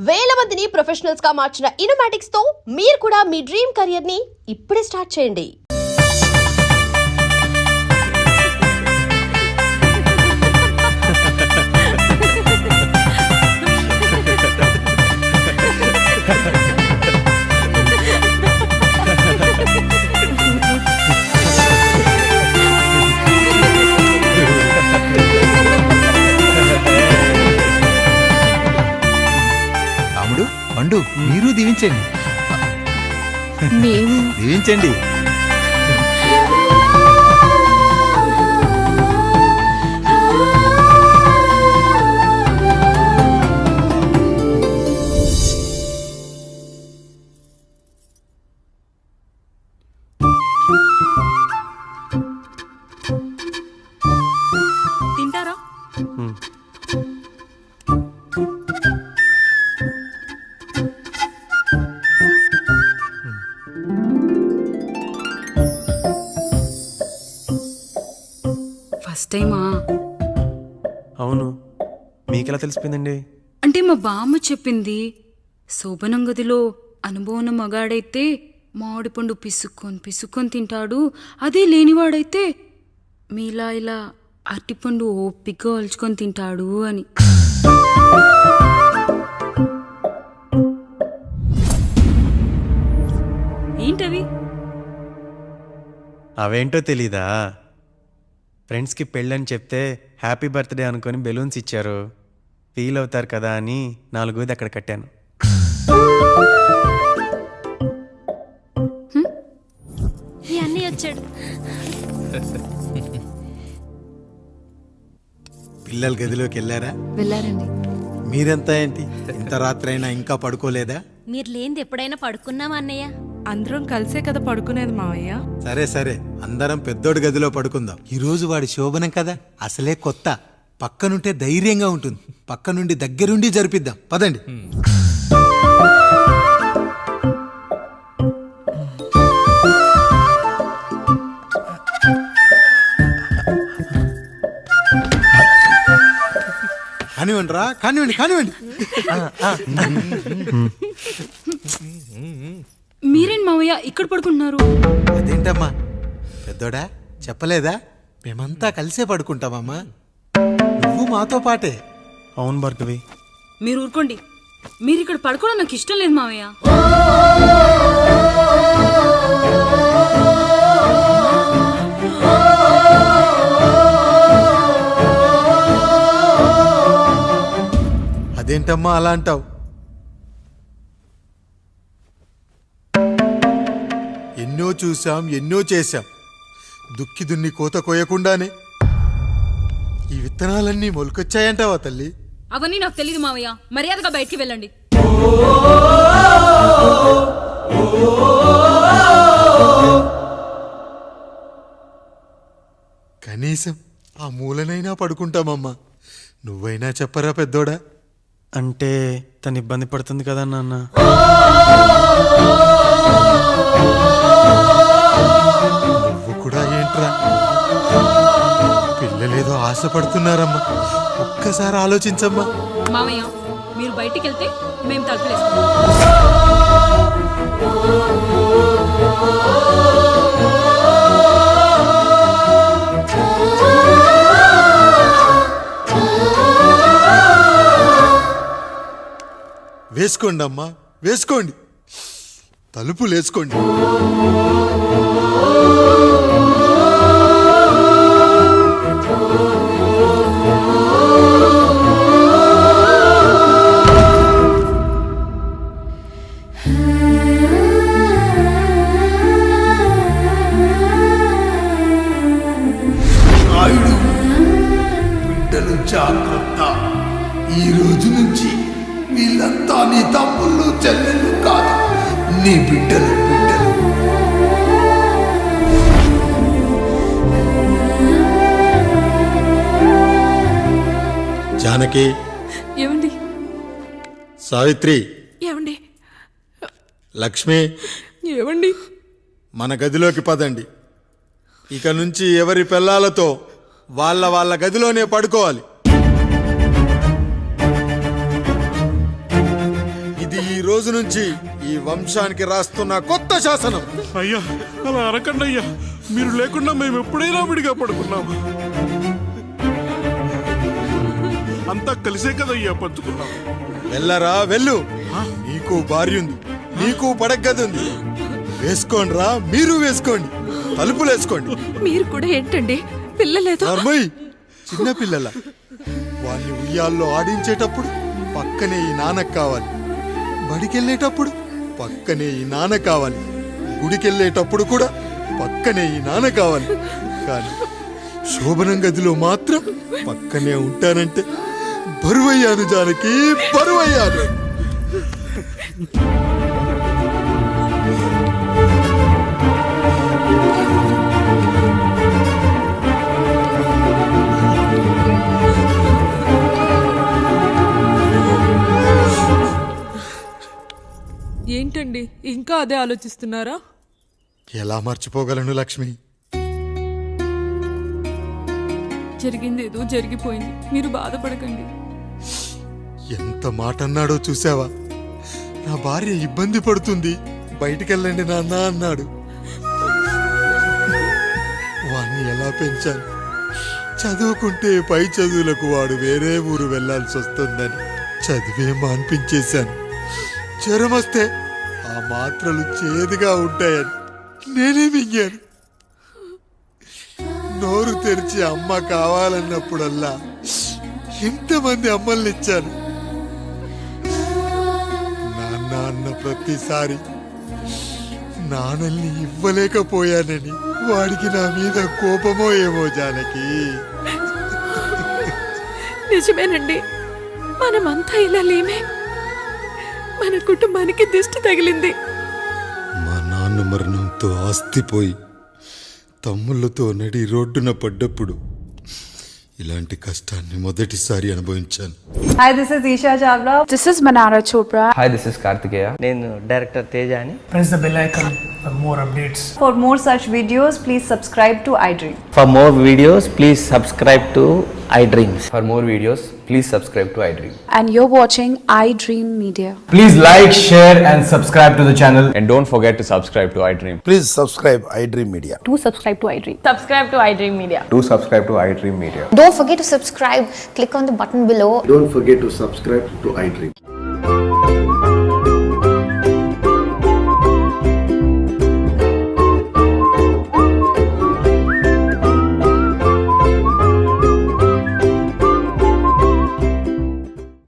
వేల మందిని ప్రొఫెషనల్స్ గా మార్చిన ఇనోమాటిక్స్ తో మీరు కూడా మీ డ్రీమ్ కెరియర్ ని ఇప్పుడే స్టార్ట్ చేయండి. పండు మీరు దీవించండి. దీవించండి. తింటారా? ఫస్ట్ టైమా? అవును, మీకెలా తెలిసిపోయిందండి? అంటే మా బామ్మ చెప్పింది. శోభనం గదిలో అనుభవం మగాడైతే మామిడిపండు పిసుక్కొని తింటాడు, అదే లేనివాడైతే మీలా ఇలా అరటిపండు ఓపిగ్గా ఒలుచుకొని తింటాడు అని. ఏంటవి? అవేంటో తెలీదా? ఫ్రెండ్స్కి పెళ్ళని చెప్తే హ్యాపీ బర్త్డే అనుకొని బెలూన్స్ ఇచ్చారు, ఫీల్ అవుతారు కదా అని 4 అక్కడ కట్టాను. అన్నీ వచ్చాడు. పిల్లల గదిలోకి వెళ్ళారండి. మీరెంత ఏంటి ఇంత రాత్రి అయినా ఇంకా పడుకోలేదా? మీరు లేనిది ఎప్పుడైనా పడుకున్నామా అన్నయ్య? అందరం కలిసే కదా పడుకునేది మావయ్య. సరే సరే, అందరం పెద్దోడి గదిలో పడుకుందాం. ఈ రోజు వాడి శోభనం కదా, అసలే కొత్త. పక్కనుంటే ధైర్యంగా ఉంటుంది. పక్క నుండి దగ్గరుండి జరిపిద్దాం. పదండి. కానివ్వండి రా, కానివ్వండి. మీరేం మావయ్య ఇక్కడ పడుకుంటున్నారు? అదేంటమ్మా పెద్దోడా, చెప్పలేదా? మేమంతా కలిసే పడుకుంటామమ్మా. నువ్వు మాతో పాటే. అవును భార్గవి. మీరు ఊరుకోండి. మీరు ఇక్కడ పడుకోవడం నాకు ఇష్టం లేదు మావయ్య. అదేంటమ్మా అలా అంటావు? ఎన్నో చూసాం, ఎన్నో చేశాం. దుక్కి దున్ని కోత కోయకుండానే ఈ విత్తనాలన్నీ మొలకొచ్చాయంటావా తల్లి? అవన్నీ నాకు తెలీదు మావయ్య. మర్యాదగా బయటికి వెళ్ళండి. కనీసం ఆ మూలనైనా పడుకుంటామమ్మా. నువ్వైనా చెప్పరా పెద్దోడా? అంటే తను ఇబ్బంది పడుతుంది కదా నాన్న. నువ్వు కూడా ఏంట్రా? పిల్లలేదో ఆశపడుతున్నారమ్మా. ఒక్కసారి ఆలోచించమ్మా. మావయ్య మీరు బయటికి వెళ్తే మేము తలుపులేస్తాం. వేసుకోండి అమ్మా, వేసుకోండి. తలుపులు వేసుకోండి. నాయుడు, బిడ్డలు జాగ్రత్త. ఈ రోజు నుంచి వీళ్ళంతా నీ తమ్ముళ్ళు చెల్లెళ్ళు కాదు, నీ బిడ్డలు. జానకి, ఏమండి? సావిత్రి, ఏమండి? లక్ష్మి, ఏమండి? మన గదిలోకి పదండి. ఇక నుంచి ఎవరి పిల్లలతో వాళ్ళ గదిలోనే పడుకోవాలి. రోజు నుంచి ఈ వంశానికి రాస్తున్న కొత్త శాసనం. అయ్యా అలా అనకండి అయ్యా, మీరు లేకుండా మేము ఎప్పుడైనా విడిగా పడుకున్నాము. అంతా కలిసే కదయ్యా పంచుకున్నాము. వెళ్ళరా వెళ్ళు. నీకు భార్య ఉంది, నీకు పడగది ఉంది. వేసుకోండి రా, మీరు వేసుకోండి, తలుపులు వేసుకోండి. మీరు కూడా ఏంటండి పిల్లలేదు? నర్మయ్, చిన్న పిల్లల వాళ్ళని ఉయ్యాల్లో ఆడించేటప్పుడు పక్కనే ఈ నాన్న కావాలి, బడికెళ్ళేటప్పుడు పక్కనే ఈ నాన్న కావాలి, గుడికెళ్ళేటప్పుడు కూడా పక్కనే ఈ నాన్న కావాలి. కానీ శోభనం గదిలో మాత్రం పక్కనే ఉంటానంటే బరువయ్యాను జానకి, బరువయ్యాను. ఏంటండి ఇంకా అదే ఆలోచిస్తున్నారా? ఎలా మర్చిపోగలను లక్ష్మి? జరిగింది ఏదో జరిగిపోయింది, మీరు బాధపడకండి. ఎంత మాట అన్నాడో చూసావా? నా భార్య ఇబ్బంది పడుతుంది, బయటికెళ్ళండి నాన్న అన్నాడు. వాణ్ణి ఎలా పెంచాను? చదువుకుంటే పై చదువులకు వాడు వేరే ఊరు వెళ్లాల్సి వస్తుందని చదివే మాన్పించేశాను. జ్వరం వస్తే ఆ మాత్రలు చేదుగా ఉంటాయని నేనే మింగాను. నోరు తెరిచి అమ్మ కావాలన్నప్పుడల్లా ఎంతమంది అమ్మల్ని ఇచ్చాను. నాన్న అన్న ప్రతిసారి నాన్నల్ని ఇవ్వలేకపోయానని వాడికి నా మీద కోపమో ఏమో జానకి. నిజమేనండి, మనమంతా ఇలా లేమే. మన కుటుంబానికి దిష్టి తగిలింది. మా నాన్న మరణంతో ఆస్తిపోయి తమ్ముళ్ళతో నడి రోడ్డున పడ్డప్పుడు ఇలాంటి కష్టాన్ని మొదటిసారి అనుభవించాను. Hi, this is Isha Chavla. This is Manara Chopra. Hi, this is Kartikeya. నేను డైరెక్టర్ తేజ అని. Press the bell icon for more updates. For more such videos, please subscribe to iDream. For more videos, please subscribe to iDreams. For more videos, please subscribe to iDream. And you're watching iDream Media. Please like, share, and subscribe to the channel. And don't forget to subscribe to iDream. Please subscribe iDream Media. Do subscribe to iDream. Subscribe to iDream Media. Do subscribe to iDream Media. Don't forget to subscribe. Click on the button below. Don't forget to subscribe to iDream.